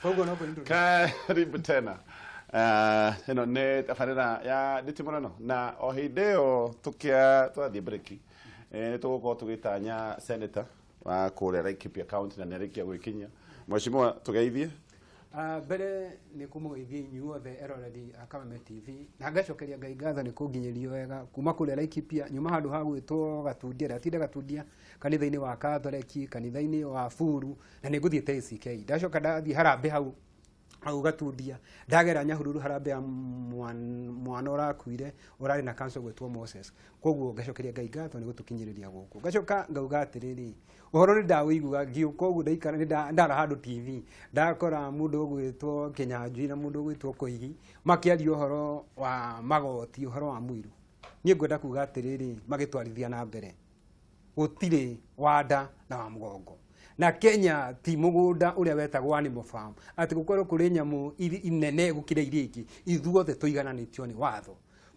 Koguo no kwindu. Karibu tena. Ino ne tafarira ya Nditimurano na o hindeo tukia twathie break. Tugukorwo tugitanya senator wa kuria Laikipia county na nerikia gwikinya. Mheshimiwa tugeithie. Mbere ni kumugeithia inyuothe eroreri Kameme TV na ngacokeria Ngai ngatho ni kunginyirio wega kuma kuria Laikipia nyuma handu ha gwitwo Gatundia ratinde Gatundia kanitha-ini wa Katholeki kanitha-ini wa Furu na ni nguthiete ACK ndacoka ndathie Harambe hau Gatundia ndagera Nyahururu Harambe ya mwana urakuire urari na kanso gwetwo Moses koguo ngacokeria Ngai ngatho ni gutukinyiriria guku ngacoka ngauga atiriri uhoro ni ndawiguga ngiuka uguo ndaikara ni ndara handu TV ndakora mundu gwitwo Kinyanjui na mundu gwitwo Koigi makiaria uhoro wa magoti uhoro wa Muiru nie ngwenda kuga atiriri magitwarithia na mbere gutire wanda na wa mugongo na Kenya ti mugunda uria wetagwo animal farm ati gukorwo kuri nyamu inene gukire iria ingi ithuothe tuigananitio ni watho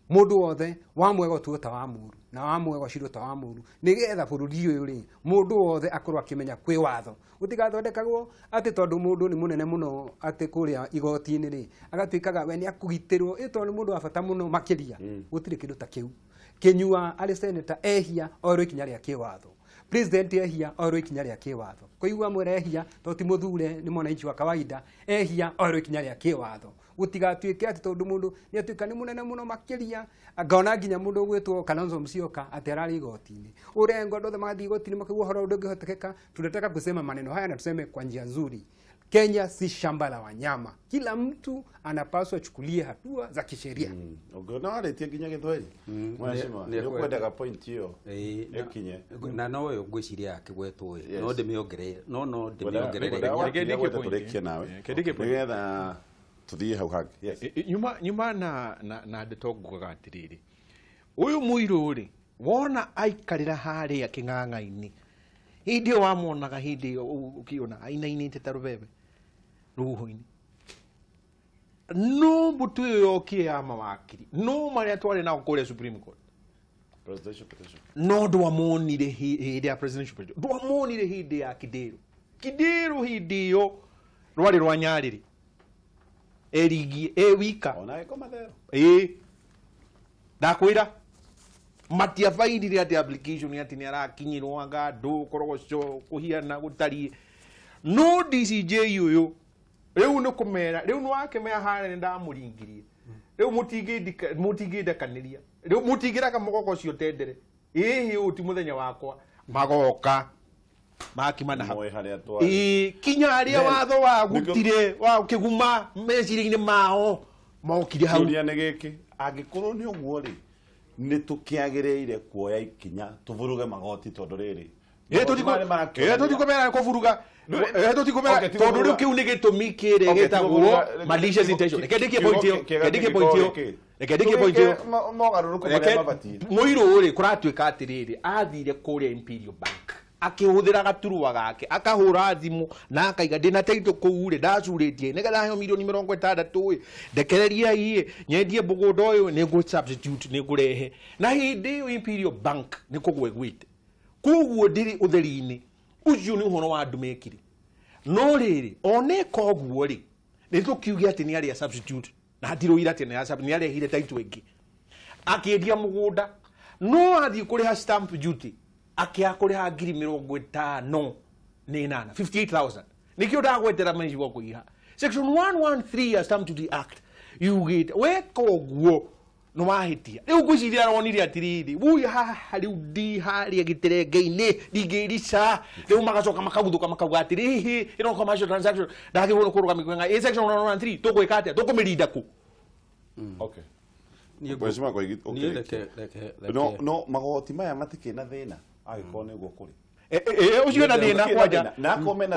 mundu wothe wa mwego tuota wa muru na wa mwego cirota wa muru nigetha bururi uyu ri mundu wothe akorwo akimenya kwi watho utigathondekagwo ati tondu mundu ni munene muno ati kuria igoti-ini ri agatuikaga we ni akugitirwo ito ni mundu wa bata muno makiria gutire kindu ta kiu Kinyua ari senator ehia oro ikinya ria kiwatho president ehia oro ikinya ria kiwatho koigwa mwirehia to ti muthure ni mwananchi wa kawaida ehia oro ikinya ria kiwatho gutigatuike ati tondu mundu ni atuika ni munene muno makiria ngona nginya mundu gwitwo Kalonzo Musyoka ati arari igoti-ini urengo ndothe magathi igoti-ini makigwa horo ndungihotekeka tunataka kusema maneno haya na tuseme kwa njia nzuri. Kenya si shamba la wanyama. Kila mtu anapaswa chukulie hatua za kisheria. Ogona wale tie kinya githweri. Mheshimiwa, ni kwenda point hiyo. Ekinye. Na no yo gwiciria akigwetwo no ndimiongerere. No ndimiongerere. Kedike point nawe. Kedike point. Nigetha tuthie hau hagi. Yes. Nyuma na ndetongugaga atiriri. Uyu Muiru ri wona aikarira haria king'ang'a-ini. Hindi wamonaga hindi ukiona ainainite ta rubebe ruho-ini no mbutu yokie ya mawakiri no maria twari na kuria Supreme Court Presidential petition no ndwamonire hindi ya presidential petition ndwamonire hindi ya Kidiru hindi yo rwari rwa Nyariri erigi wika ona iko mathero ndakwira matia faidire ati application ati ni arakinyirwo anga ndu korogoco kuhiana gutari no DCJ yuyu riu ni kumera riu ni wakemea hana ni ndamuringirie riu mutigide kaniria riu mutigira kamugoko cio tendere ihi uti muthenya wakwa magoka makimana hapo kinya aria watho wa gutire wa kiguma meciria-ini mao mokire hau turia ni giki angikorwo ni uguo ri ni tukiagireire kuoya ikinya tuvuruge magoti tondu riri tutikomera kuvuruga tutikomera tondu riu kiu ni gitumi kire gitagwo malicious intention rekendikie point hiyo mogaruruku maria mabatie Muiru ri kuratuika atiriri athire kuria Imperial Bank akihuthira gaturwa gake akahura thimu na akaiga ndina taito kuu ri ndacuritie nigetha heo milioni 60 ndekereria hii nyendie mugunda uyu ni ngo substitute ni ngurehe na hindi Imperial Bank ni kugwegwite kuguo ndiri utheri-ini ucio ni uhono wa andu mekire no riri oneka oguo ri ni tukiuge ati ni aria substitute na ndiruira ati ni arehire taito ingi akiendia mugunda no athie kuriha stamp duty akiakuriha 50,000 ni nana 58,000 nikio ndagwetera maici wa kuiha section 113 ya Stamp Duty Act yugite weka oguo no wahitia riu gwiciria ronire atiriri ui haha riu ndi haria giterenge-ini ndingirisa riu magacoka makaguthuka makauga atirihi ino commercial transaction ndagirwo kuruga mikwenga section 113 tugwika atia tukumirinda ku okay Mheshimiwa Koigi no magoti maya matikina thina agiko ni guo kuri ucio na thina kwaja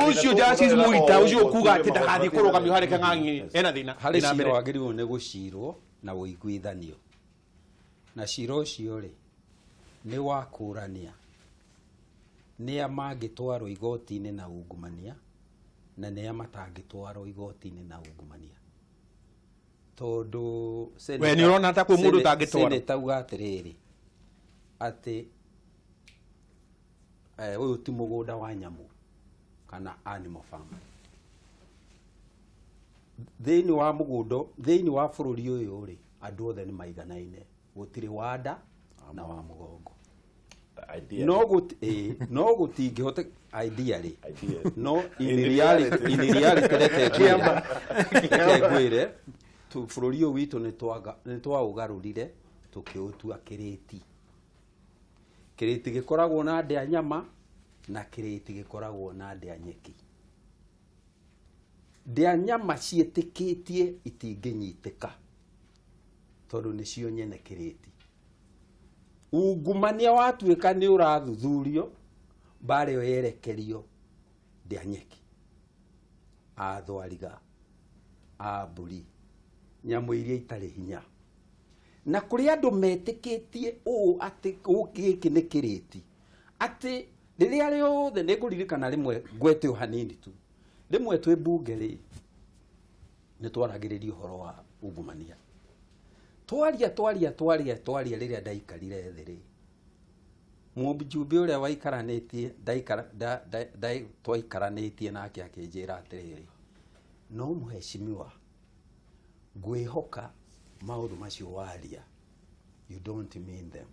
ucio justice Muita ucio kuga ati ndagathi kurugamio hari kang'ang'i ena thina hari ciro wagiriwo ni gucirwo na uiguithanio na ciro ucio ri ni wakurania ni amangitwarwo igoti-ini na ungumania na ni amatangitwarwo igoti-ini na ungumania tondu we ni urona ta kwi mundu tangitwarwo senator uga atiriri ati uyu ti mugunda wa nyamu kana animal farm thiini wa mugundo thiini wa bururi uyu ri andu othe ni maiganaine gutiri wanda na wa mugongo no gutingihota idea ri no in reality reke ngwire tu bururi uyu witu ni twaugarurire tukiutua kiriti gikoragwo na ndĩa nyama na kiriti gikoragwo na ndĩa nyeki. Ndĩa nyama ciĩtĩkĩtie itingĩnyitĩka tondu nĩcio nyene kiriti. Ungumania watuĩka nĩ ũrathuthurio mbara ĩyo yerekerio ndĩa nyeki, athwariga, mbũri, nyamũ iria itarĩ hinya. Na kuri andu metĩkĩtie atĩ gĩkĩ nĩ kiriti atĩ rĩrĩa rĩothe nĩngũririkana rĩmwe ngwete hanini tu rĩmwe twĩ mbunge rĩ nĩ twaragĩrĩria ũhoro wa ungumania twaria rĩrĩa ndaikarire thĩ rĩ mũjumbe ũrĩa waikaranĩtie twaikaranĩtie nake akĩnjĩra atĩrĩrĩ no mheshimiwa ngwĩhoka maundu macio waria you don't mean them.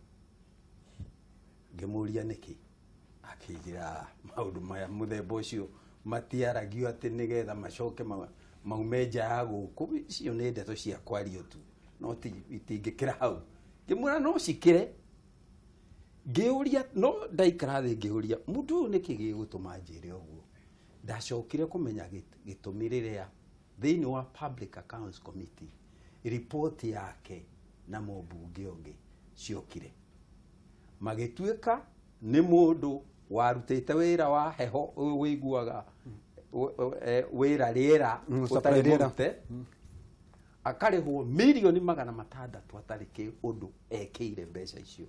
Ngemuria niki akijira maundu maya muthemba ucio matiaragio ati nigetha macoke maumeja ya guku cio ni ndeto cia kwario tu no itingikira hau ngimura no cikire ngiuria no ndaikara thi ngiuria mundu niki gigutuma njire uguo ndacokire kumenya gitumirire thiini wa Public Accounts Committee report yake na mũmbunge ũngĩ ciokire magĩtuĩka nĩ mũndũ warutĩte wĩra wa heho wĩiguaga wĩra rĩera ũtarĩ mũrute akarĩhwo mirioni 600 atarĩ kĩũndũ ekĩire mbeca icio.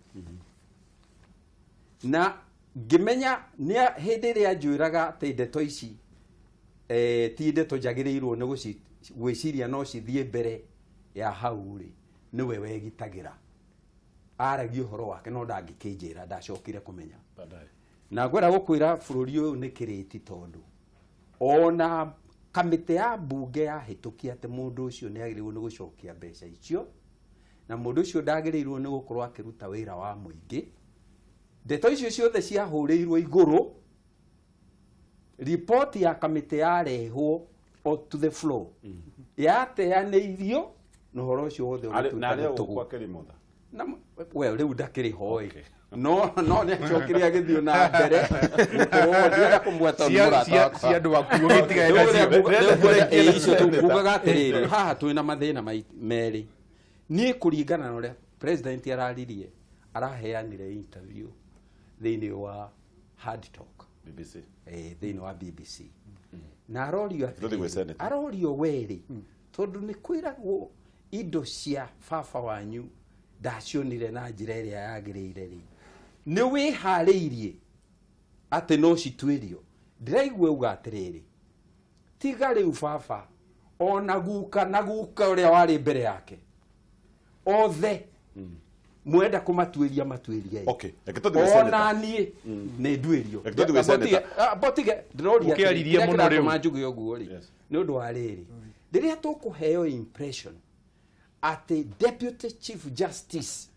Na ngĩmenya nĩ hĩndĩ ĩrĩa njũĩraga atĩ ndeto ici ti ndeto njagĩrĩirwo nĩ gwĩciria no cithiĩ mbere ya hau ri niwe wegitagira aragia uhoro wake no ndangikĩnjĩra ndacokire kumenya na ngwenda gukwĩra bururi uyu nĩ kiriti tondu ona kamĩtĩ ya mbunge yahĩtũkia atĩ mũndũ ũcio nĩ agĩrĩirwo nĩ gũcokia mbeca icio na mũndũ ũcio ndagĩrĩirwo nĩ gũkorwo akĩruta wĩra wa mũingĩ. Ndeto icio ciothe ciahũrĩirwo igũrũ report ya kamĩtĩ yarehwo to the floor yateanĩirio no horo ucio wothe na leo kwa Kirimotha na well riu ndakiri hoi no nĩ acokire agĩthio na mbere gukorwo ndienda kumweta murata si andu akuo gĩtigaĩra icio tukugaga atĩrĩrĩ haha twĩna mathĩna merĩ niĩ kũringana na ũrĩa president araririe araheanire interview thĩinĩ wa Hard Talk BBC thĩinĩ wa BBC na arorio weri tondu nĩ kwĩragwo indo cia baba wanyu ndacionire na njĩra ĩrĩa yagĩrĩire rĩ nĩ wĩharĩirie atĩ no cituĩrio. Ndĩraigua uga atĩrĩrĩ tiga rĩu baba ona guka ũrĩa warĩ mbere yake othe mwenda kumatuĩria matuĩria okay ona niĩ nĩ nduĩrio botige ndĩroria ũkĩaririe mũno rĩu manjuge ũguo rĩ nĩ ũndũ wa rĩrĩ rĩrĩa tũkũheo impression ati Deputy Chief Justice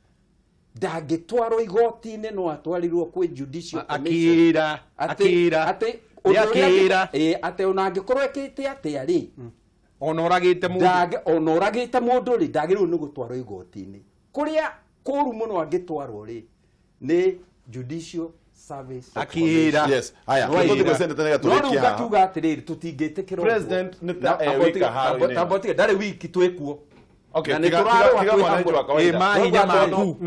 ndangĩtwarwo igoti-inĩ no atwarirwo kwĩ Judicial Commission akira ati ona angĩkorwo ekĩte atĩa rĩ ona oragĩte mũndũ rĩ ndagĩrĩirwo nĩ gũtwarwo igoti-inĩ kũrĩa kũru mũno angĩtwarwo rĩ nĩ Judicial Service akira yes haya tũthiĩ gwĩ Senate nĩgetha tũrĩkie haha tuga atĩrĩrĩ tũtingĩtĩkĩra President nĩ ta wika haro-inĩ tabotige ndarĩ wiki twĩkuo okay tiga mwananchi wa kawaida mahinya maku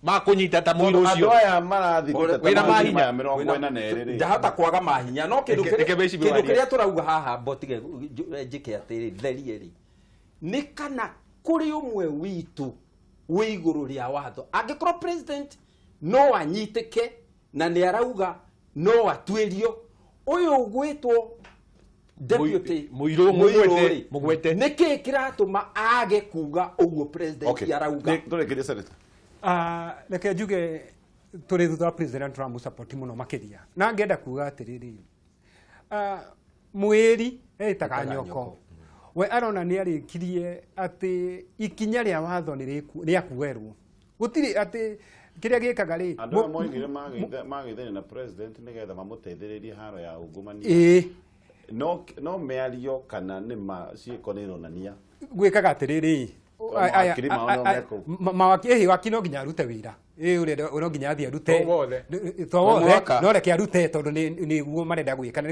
makunyita ta mũndũ ũcio andũ aya marathi wĩna mahinya 42 ndahota kwaga mahinya no kĩndũ kĩrĩa tũrauga haha botige njĩke atĩrĩ therie rĩ nĩ kana kũrĩ ũmwe witũ wĩ igũrũ rĩa watho angĩkorwo president no anyitĩke na nĩ arauga no atuĩrio ũyũ ũgwĩtwo deputy mugwete niki kiratuma age kuga uguo president yarauga turekerie senator reke njuge turi thutha president Trump support muno makiria na ngenda kuga atiriri mweri etaga nyoko we arona nä arĩkirie atä ikinya rĩa watho nĩ akuerwo gũtirĩ atä kĩrĩa gĩkaga rĩ andũ aya moigire magĩthene na president nĩgetha mamũteithĩrĩrie haro ya ungumania no mĩario kana nĩma ciĩko nĩ ironania gwĩkaga atĩrĩrĩ waki no nginya arute wĩra ũrĩa no nginya athiĩ arute to wothe no reke arute tondũ nĩguo marenda gwĩka na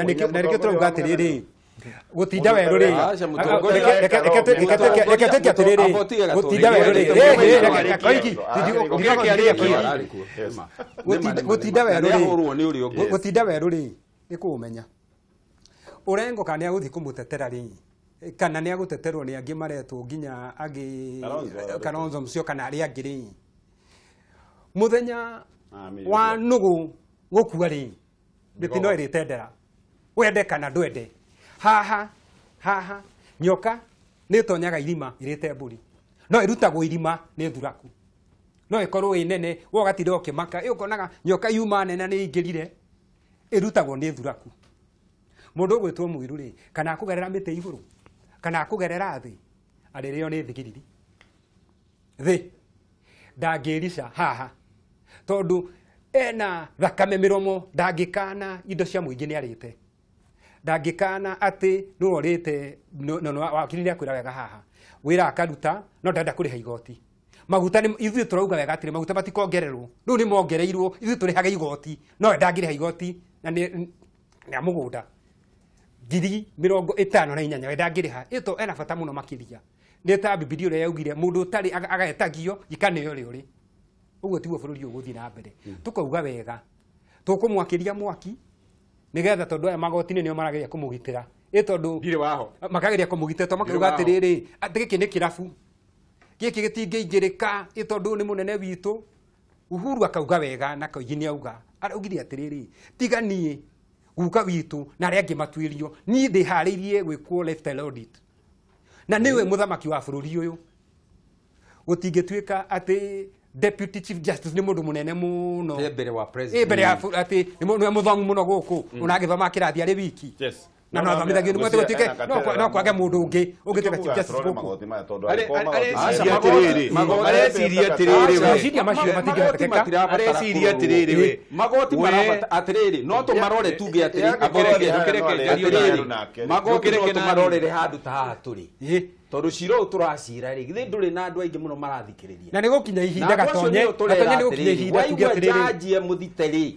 nĩkĩo tũrauga atĩrĩrĩ gũtinda werũ rĩ reke twĩke atĩrĩrĩ gũtinda werũ rĩ gũtinda werũ rĩ nĩ kũũmenya Orengo kana nĩagũthiĩ kũmũtetera rĩ kana nĩagũteterwo nĩ angĩ maretwo nginya angĩ Kalonzo Musyoka kana arĩa angĩ rĩ mũthenya wa nũgũ gũkua rĩ mĩtino ĩrĩtendera wende kana ndwende haha nyoka nĩ tonyaga irima irĩte mbũri no ĩrutagwo irima nĩ thuraku no ĩkorwo ĩ nene wo gatirĩ ũkĩmaka ũkonaga nyoka yuma nene nĩ ingĩrire ĩrutagwo nĩ thuraku mũndũ ũgwĩtwo mũiru rĩ kana kũgerera mĩtĩ igũrũ kana kũgerera thĩ arĩrĩo nĩ thigiriri thĩ ndangĩrica haha tondũ ena thakame mĩromo ndangĩkana indo cia mũingĩ nĩ arĩte ndangĩkana atĩ nĩ orĩte wakiri nĩ akwĩra wega haha wĩra akaruta no ndenda kũrĩha igoti maguta ithuĩ tũrauga wega atĩrĩ maguta matikongererwo rĩu nĩ mongereirwo ithuĩ tũrĩhaga igoti no ndangĩrĩha igoti na nĩ mũgũnda 58,000 wenda ngĩrĩha ĩto ena bata mũno makĩria nĩ ta Bibilia ũrĩa yaugire mũndũ ũtarĩ agetagio ikaneo ũrĩa ũrĩ ũguo tiguo bũrũri ũgũthiĩ na mbere tũkauga wega tũkũmwakĩria mwaki nĩgetha tondũ aya magoti-inĩ nĩo marageria kũmũgitĩra tondũ ndirĩ waho makageria kũmũgitĩra to makauga atĩrĩrĩ atĩ gĩkĩ nĩ kĩrabu gĩkĩ gĩtingĩingĩrĩka tondũ nĩ mũnene witũ Uhuru akauga wega na Koigi nĩ auga araugire atĩrĩrĩ tiga niĩ guka witũ na arĩa angĩ matuĩrio niĩ ndĩharĩirie gwĩkwo lifestyle audit na nĩwe mũthamaki wa bũrũri ũyũ gũtingĩtuĩka atĩ Deputy Chief Justice nĩ mũndũ mũnene mũno mbere wa president mbere ya atĩ nĩ mũthomu mũno gũkũ ũnagĩthoma kĩrathi arĩ wiki na no thomithagio nĩ mwete gũtuĩke no kwage mũndũ ũngĩ ũngĩtuĩka Chief Justice gũkũ areciria atĩrĩrĩ meciria macio matingĩhotekeka areciria atĩrĩrĩ we magoti marabata atĩrĩrĩ no tũmarore tuge atĩrĩ magoti no tũmarorere handũ ta haha tũrĩ tondũ cira ũyũ tũracira rĩ githĩ ndũrĩ na andũ aingĩ mũno marathikĩrĩria na nĩ gũkinya ihinda gatonye nĩ gũkinya ihinda tuge atĩrĩrĩ waigua mũthite rĩ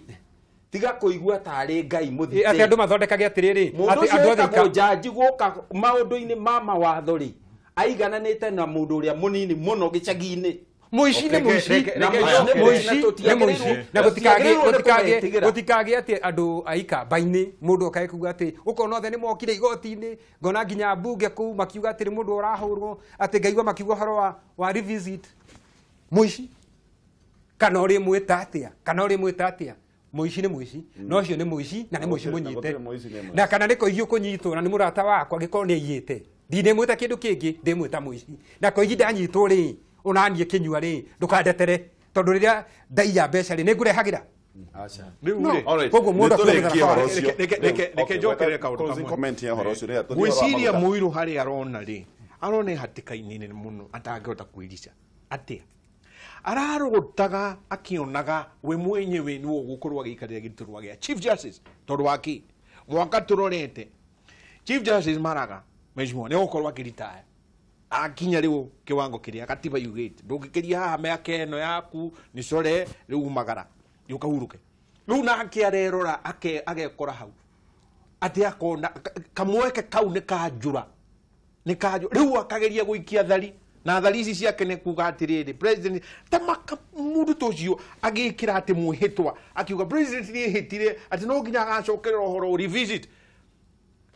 tiga kũigua tarĩ Ngai mũthite atĩ andũ mathondekage atĩrĩrĩ atĩ andũ othe ikajaji gũka maũndũ-inĩ ma mawatho rĩ aigananĩte na mũndũ ũrĩa mũnini mũno gĩcagi-inĩ mũici nĩ mũici na gũtikagĩ atĩ andũ a ikamba-inĩ mũndũ okae kuga atĩ ũkona othe nĩ mokire igoti-inĩ ngona nginya mbunge kũu makiuga atĩ mũndũ ũrahũrwo atĩ ngaigua makiuga ũhoro wa revisit mũici kana ũrĩ mwĩta atĩa mũici nĩ mũici no ũcio nĩ mũici na nĩ mũici mũnyite na kana nĩ Koigi ũkũnyitwo na nĩ mũrata wakwa angĩkorwo nĩ aiyĩte ndinĩmwĩta kĩndũ kĩngĩ ndĩmwĩta mũici na Koigi ndanyitwo rĩ unanie kinyua ri ndukandetere tondu riria ndaiya mbeca ri ningurehagĩra koguo mundu reke njokere kaundu kamwe gwiciria muiru hari arona ri arone hatikaini muno atangihota kwirica atia ararogutaga akionaga we mwenyewe ni ugukorwa gikarira giturwa gia Chief Justice tondu waki mwaka turorete Chief Justice Maraga mejimo ni ugukorwa kiritaya akinya riu kiwango kiria katiba yugite ndungikiria haha miaka eno yaku ni core riu umagara yukahuruke riu nake arerora agekora hau ati akona kamweke kau ni kanjura riu akageria guikia thari na thari ici ciake ni kuga atiriri president tamaka mundu tocio agikira ati muhitwa akiuga president ni hitire ati no nginya agacokerera uhoro revisit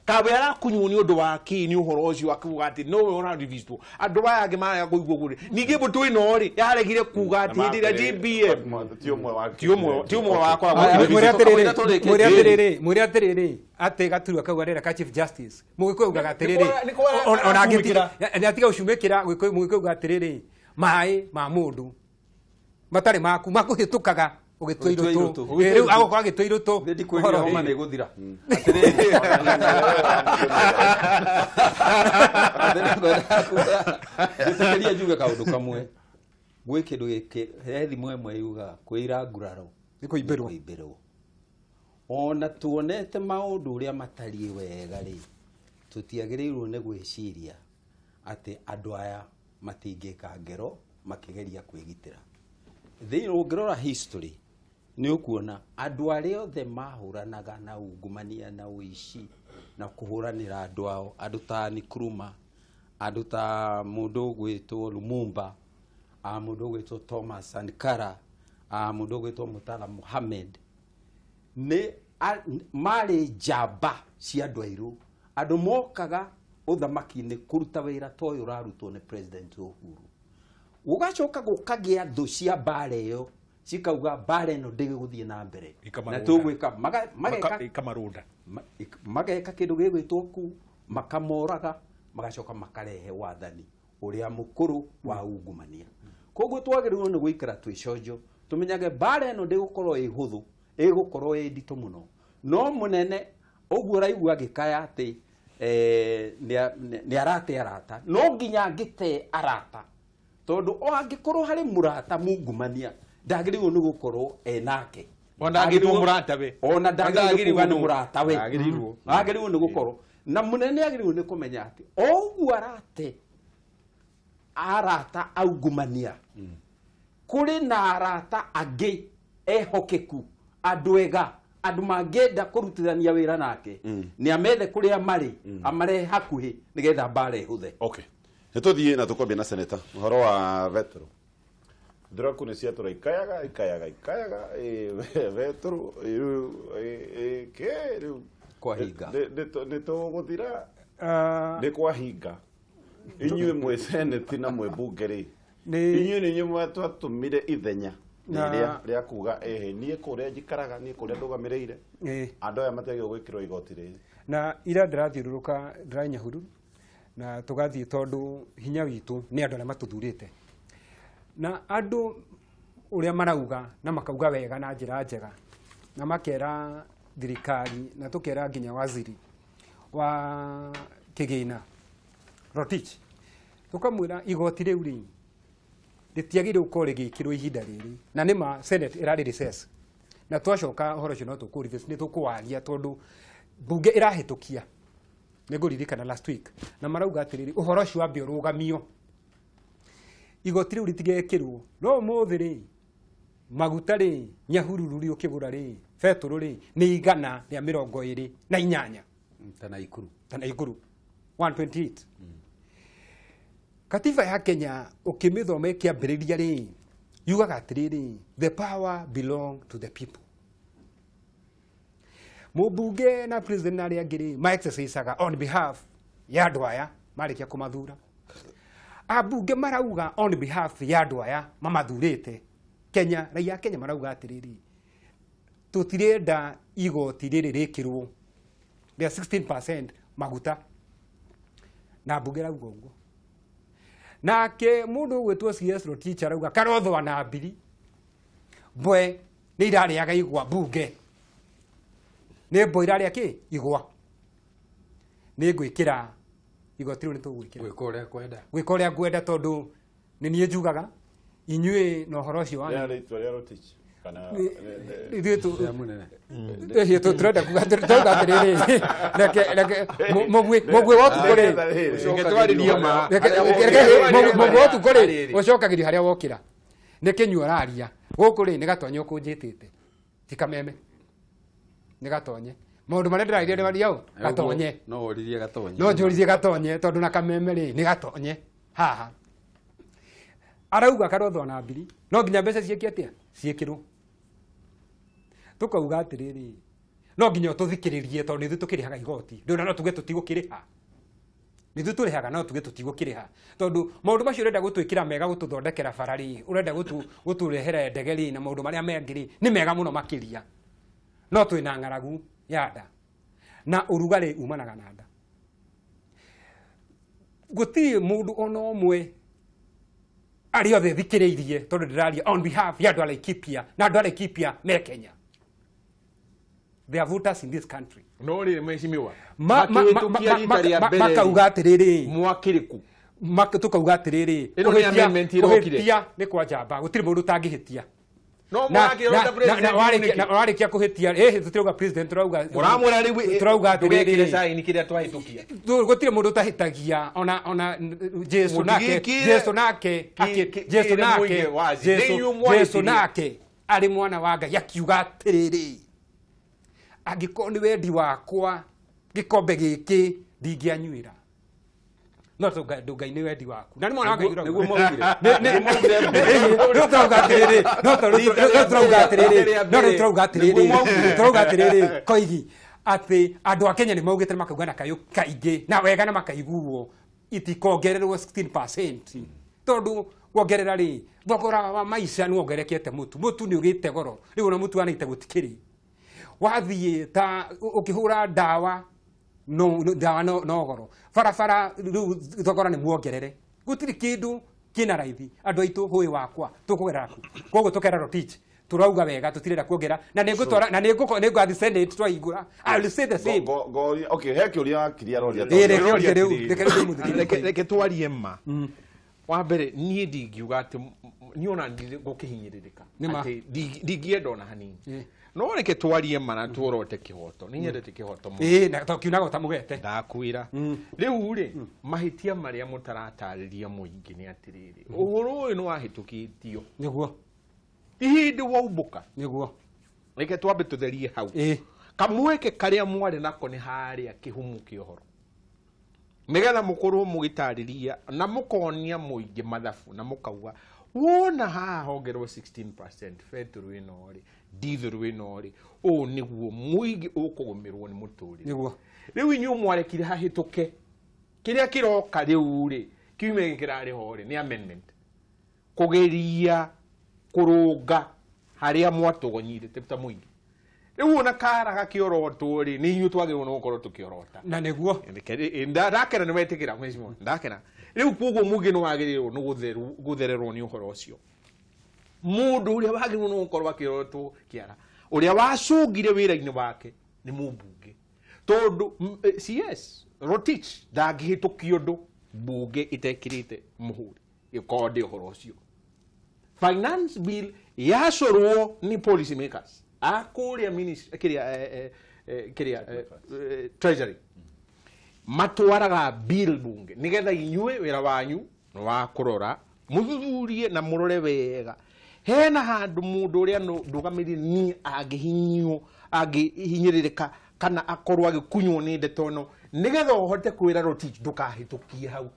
kabe arakunywo ni undu waki ni uhoro ucio akuga ati no ora revisit andu baya angi maya kuigwo gure ningi butu ino ri yaregire kuga ati ndira GBM tiumwe wakwa muri atiriri ati gaturwa kau arera ka Chief Justice mugikuga atiriri ona ngitira atiga ucumikira mugikuga atiriri mai ma mundu matari maku makuhitukaga ugitwa irutu riu ago kwa gitwa irutu Ndi kwĩria homa nĩ gũthira. Gĩtĩkĩria njuge kaũndũ kamwe. Gwĩ kĩndũ gĩkĩ he thimũ ĩmwe yugaga kwĩira nguraro nĩ kũimbĩrwo. kũimbĩrwo. Ona tuonete maũndũ ũrĩa matariĩ wega rĩ, tũtiagĩrĩirwo nĩ gwĩciria atĩ andũ aya matingĩka ngero makĩgeria kwĩgitĩra. Thĩinĩ ũngĩrora history nĩ ũkuona andũ arĩa othe mahũranaga na ungumania na ũici na kũhũranĩra andũ ao, andũ ta Nkrumah, andũ ta mũndũ ũgwĩtwo Lumumba, mũndũ ũgwĩtwo Thomas Sankara, mũndũ ũgwĩtwo Murtala Mohammed, nĩ marĩ njamba cia andũ airũ. Andũ mokaga ũthamaki-inĩ kũruta wĩra ta ũyũ ũrarutwo nĩ President Uhuru. Gũgacoka gũkagĩa thũ cia mbara ĩyo cikauga mbara ĩno ndĩgũthiĩ na mbere na tũgwĩka mageka kĩndũ gĩgwĩtwo ku, makamoraga, magacoka makarehe wathani ũrĩa mũkũrũ wa ungumania. Koguo twagĩrĩirwo nĩ gũikara twĩconjo, tũmenyage mbara ĩno ndĩgũkorwo ĩ hũthũ, ĩgũkorwo ĩ nditũ mũno. No mũnene ũguo ũraigua agĩkaya atĩ nĩ arate arata, no nginya angĩte arata, tondũ o angĩkorwo harĩ mũrata mungumania ndagĩrĩirwo nĩ gũkorwo enake. Ona angĩtwo mũrata we, ona ndagĩrĩirwo nĩ mũrata we, agĩrĩirwo nĩ gũkorwo na mũnene agĩrĩirwo nĩ kũmenya atĩ o ũguo arata aungumania, kũrĩ na arata angĩ ehokeku, andũ ega, andũ mangĩenda kũrutithania wĩra nake, nĩ amethe kũrĩa marĩ, amare hakuhĩ nĩgetha mbara ĩhũthe. Okay, nĩtũthiĩ na tũkwambia na seneta ũhoro wa Vetro. Ndĩraku nĩ ciatũra ikayaga Vetro rĩu kwahinga nĩ tũgũthira nĩ kwahinga. Inyuĩ mwĩ seneti na mwĩ bunge rĩ, inyuĩ nĩ inyuĩ twatũmire ithenya rĩa kuga niĩ kũrĩa njikaraga, niĩ kũrĩa ndũgamĩrĩire, andũ aya matiagĩrĩirwo gwĩkĩrwo igoti rĩrĩ. Na ira ndĩrathiũrũrũka ndĩranyahuru na tũgathiĩ tondũ hinya witũ nĩ andũ arĩa matũthurĩte, na andũ ũrĩa marauga na makauga wega na njĩra njega, na makera thirikari na tũkera nginya waziri wa kĩgĩna Rotich, tũkamwĩra igoti rĩu rĩ rĩtiagĩrĩirwo gũkorwo rĩgĩkĩrwo ihinda rĩrĩ, na nĩma Senate ĩrarĩ recess, na twacoka ũhoro ũcio no tũkũrithia nĩ tũkũwaria tondũ bunge ĩrahĩtũkia, nĩ ngũririkana last week, na marauga atĩrĩrĩ ũhoro ũcio wambe ũrũgamio, igoti rĩu rĩtigekĩrwo. No ũmũthĩ rĩ maguta rĩ, nyahururu rĩ ũkĩgũra rĩ, betũrũ rĩ nĩ 128 tana ikuru 128. Katiba ya Kenya ukimithoma ikiambĩrĩria rĩ yugaga atĩrĩrĩ, the power belong to the people. Mũbunge na president arĩa angĩ rĩ ma exercisaga on behalf ya andũ aya marĩkia kũmathura. Abunge marauga on behalf ya andũ aya mamathurĩte. Kenya, raia Kenya marauga atĩrĩrĩ, tũtirenda igoti rĩrĩ rĩkĩrwo rĩa 16% maguta, na bunge rauga ũguo. Nake mũndũ ũgwĩtwo CS Rotich arauga karothwa na mbiri mbwe nĩ irarĩaga igwa bunge, nĩ mbwe irarĩa kĩ igwa, nĩ ngwĩkĩra igoti rĩu nĩ tũgwĩkĩra gwĩka ũrĩa ngwenda, tondũ nĩ niĩ njugaga inyuĩ na ũhoro ũcio wa turenda kuga atĩrĩrĩ, mũgwĩ wotukũ rĩ ũcokagĩrio harĩa wokĩra, nĩ kĩnyua ũraria gũkũ rĩ nĩ gatonye ũkũnjĩtĩte, ti kameme, nĩ gatonye. Maũndũ marĩa ndĩrarĩria nĩ maria gatonye, no njũririe gatonye tondũ na kameme rĩ nĩ gatonye haha. Arauga karothwa na mbiri, no nginya mbeca ciĩke atĩa ciĩkĩrwo. Tukauga atĩrĩrĩ, no nginya tũthikĩrĩrie tondũ nĩthuĩ tũkĩrĩhaga igoti, ndũna no tuge tũtigũkĩrĩha, nĩthuĩ tũrĩhaga no tuge tũtigũkĩrĩha, tondũ maũndũ macio ũrenda gũtwĩkĩra mega, gũtũthondekera bara rĩ, ũrenda gũtũrehera ndege rĩ na maũndũ marĩa mengĩ rĩ nĩ mega mũno makĩria, no twĩna ng'aragu ya nda na ũrugarĩ umanaga na nda. Gũtirĩ mũndũ ona ũmwe ari othe thikiriirie tondu ndiraria on behalf ya andu a Laikipia na andu a Laikipia me Kenya. They are voters in this country. No ri mheshimiwa makauga atiriri mwakiriku tukauga atiriri ino ni amendment irokire ni kwa njamba gutiri mundu tangihitia no mwakirota president na warikia kuhitia tutirauga president muramura riu turauga atiriri saini kiria twahitukia gutiri mundu tahitagia ona Jesu nake ari mwana wa Ngai akiuga atiriri angikorwo ni wendi wakwa gikombe giki ndingianyuira no Ngai ni wendi waku na ni mwana wa Ngai niguo maugire turauga atiriri koigi ati andu a Kenya ni maugite makauga na kayo kaingi na wega na makaiguo itikongererwo 16% tondu wongerera ri thogora wa maisha ni wongerekete mutu ni ugite goro riu na mutu anaite gutikiri wathie ta ukihura dawa dawa no goro farafara thogora ni muongerere gutiri kindu kina raithi andu aitu hui wakwa tukugerera ku koguo tukerero teach turauga wega tutirira kuongera na ningutwara na ningathi senate twaigura I will say the same okay heki uria kiria roria reke twarie ma wa mbere nie ndingiuga ati niona ngukihinyiririka ati ndingienda ona hanini no reke twarie ma na tuorote kihoto ni nyendete kihoto mu na tokiunaga utamugete ndakwira riu ri mahitia maria mutaratariria muingi ni atiriri uhuru uyu no wahitukitio niguo ihindi waumbuka niguo reke twambe tutherie hau kamweke karia mwari nako ni haria kihumu kiohoro nigetha mukorwo mugitariria na mukonia muingi mathabu na mukauga wona haha hongerwo 16% fetru inori diesel inori o niguo muingi ukugumirwo ni muturi niguo riu inyu mwarekire hahituke kiria kiroka riu ri kiume kirari hore ni amendment kugeria kurunga haria mwatugonyirite ta muingi riu ona kara gakiorotwo ri ni inyu twagirwo no gukorwo tukiorota na niguo ndakena ni wetikira mheshimiwa ndakena riu kuguo mugi no wagirirwo no guthererwo ni uhoro ucio mundu uria wagirwo no gukorwo akiorotwo kiara uria wacungire wira-ini wake ni mumbunge tondu CS Rotich ndagihitukio ndu mbunge itekirite muhuri ikonde uhoro ucio finance bill yacorwo ni policy makers akuria ministry kiria treasury matwaraga bill bunge nigetha inyue wira wanyu no wa kurora muthuthurie na murore wega hena handu mundu uria ndugamiri ni agihinyiririka kana akorwo agikunywo ni ndetono nigetha uhote kwira Rotich ndukahitukie hau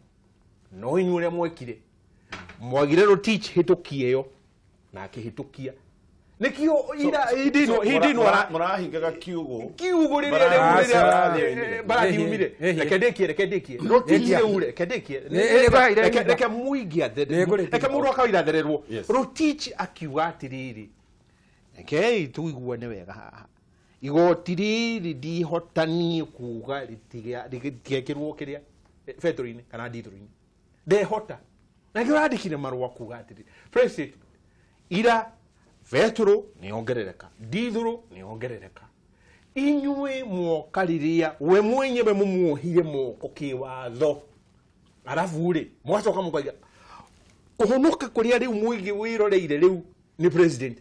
no inyue uria mwekire mwagire Rotich hitukie yo na akihitukia nikio hidino murahingaga kiugo riria baradiumire rekendekie reke muingi athere reke mundu akaira athererwo Rotich akiuga atiriri reke tuiguane wega haha igoti riri ndihotanie kuga ritigekirwo kiria fetro-ini kana diesel-ini ndehota na ngirandikire marua kuga atiriri president ira fetro ni ongerereka diesel ni ongerereka inyue mwokariria we mwenyewe mumuohire moko kiwatho arafu ri mwacoka mukaiga kuhonoka kuria riu muigi wiroreire riu ni president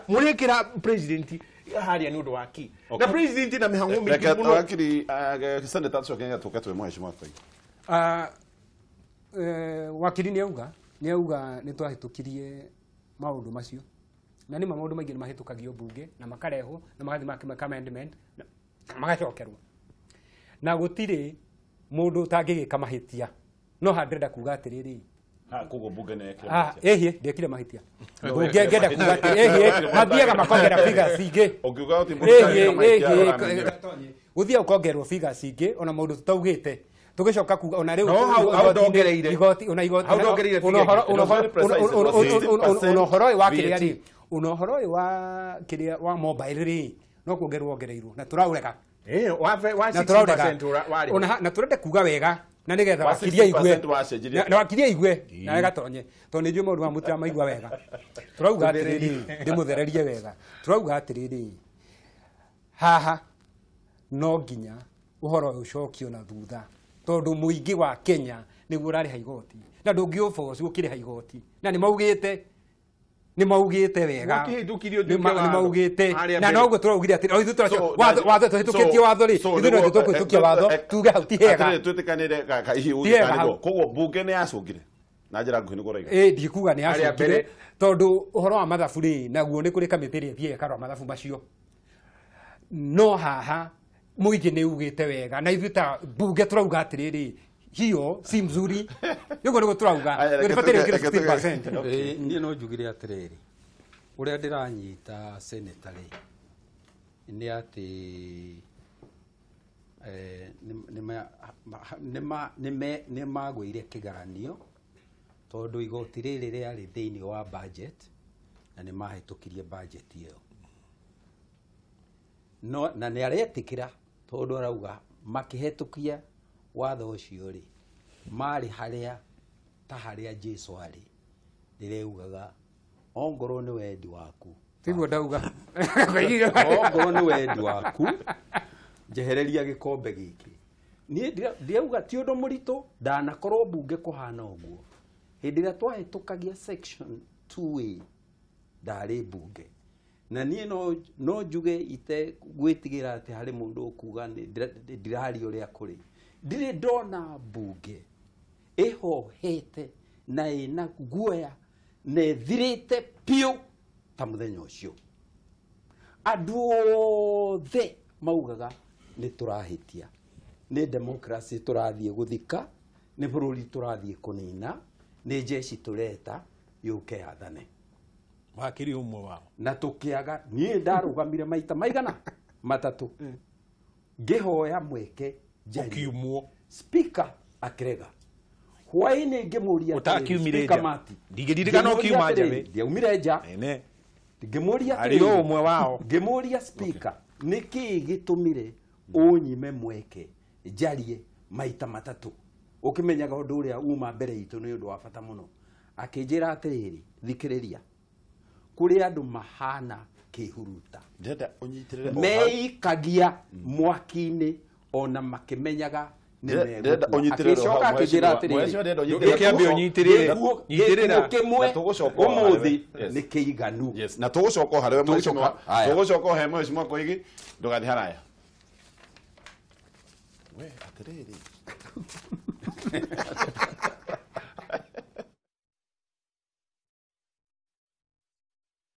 murekira president haria ni undu waki na president na mihango mingi muno wakiri senator tso Kenya tukatwe mheshimiwa wakiri ni auga ni twahitukirie maundu macio na ni maundu maingi ni mahitukagio bunge na makarehwo na magathi maka amendment magacokerwo na gutire mundu tangigika mahitia no handrenda kuga atiriri kugo bunge ne ndekire mahitia bunge ngenda kuga atiriri mathiaga makongera figures ingi ukiuga uti guthia ukongerwo figures ingi ona mundu tutaugite tugicoka kuga ona riu hau ndongereire igoti ona igoti unohoro wa kiria ri unohoro wa kiria wa mobile ri no kuongerwo ongereirwo na turaureka wa 60% wari na turende kuga wega na nigetha Wa wakiria 60% igwe wacenjirie. na wakiria igwe na gatonye to ni njue maundu ma mutira maigua wega turauga atiriri ndimuthererie wega turauga atiriri haha no nginya uhoro ucokio na thutha tondu muingi wa Kenya niguo urariha igoti na ndungiuboci gukiriha igoti na ni maugite wega ni maugite na noguo turaugire atiri ithu turacio watho tuhitukitie watho ri ithu no tukuhitukia watho tuge hau ti hega twitikanire ka ihiuge kaniko koguo bunge ni yacungire na njira nguhi ni kuraiga ndikuga ni yacungire tondu uhoro wa mathabu ri naguo ni kuri kamiti ri thie karwa mathabu macio no haha muingi ni ugite wega na ithu ta bunge turauga atiriri hiyo si mzuri yugo niguo turauga ndibatire kire 60%. Nie no njugire atiriri uria ndiranyita senatary ni ati ni magwire kigaranio tondu igoti riri riari thiini wa budget na ni mahitukirie budget iyo no na ni aretikira tondu arauga makihitukia watho ucio ri mari haria ta haria Jesu ari ndireugaga ongoro ni wendi waku tiguo ndauga ongoro ni wendi waku njehereria gikombe giki ni ndiauga ti undu murito ndanakorwo bunge kuhana uguo hindi ria twahitukagia section 2A ndari bunge na nie no njuge ite gwitigira ati hari mundu ukuga ndirari uria kuri ndire ndona bunge ihohete na ina guoya ne thirite piu ta muthenya ucio andu othe maugaga ni turahitia ni democracy turathie guthika ni bururi turathie kunina ni jeshi tureta yuke yathane wakiri umwe wao na tukiaga nie ndarugamire maita maigana matatu ngihoya mweke ukiumwo speaker akirega hwaini ngimuria utakiumire nja ndigiririkana ukiuma nja ndiaumire nja ene ngimuria ari umwe wao ngimuria speaker niki gitumire unyime mweke jarie maita matatu ukimenyaga undu uria uma mbere itu ni undu wa bata muno akinjira atiriri thikiriria kuri andu mahana kihuruta ndenda unyitirire meikagia mwakini ona makimenyaga ndenda unyitirire akicoka akijira atiriri ikiambe unyitirire nyitirira umuthi ni kiiganu yes na tugucoka hariwe mheshimiwa tugucoka he mheshimiwa koigi ndugathi haraya we atiriri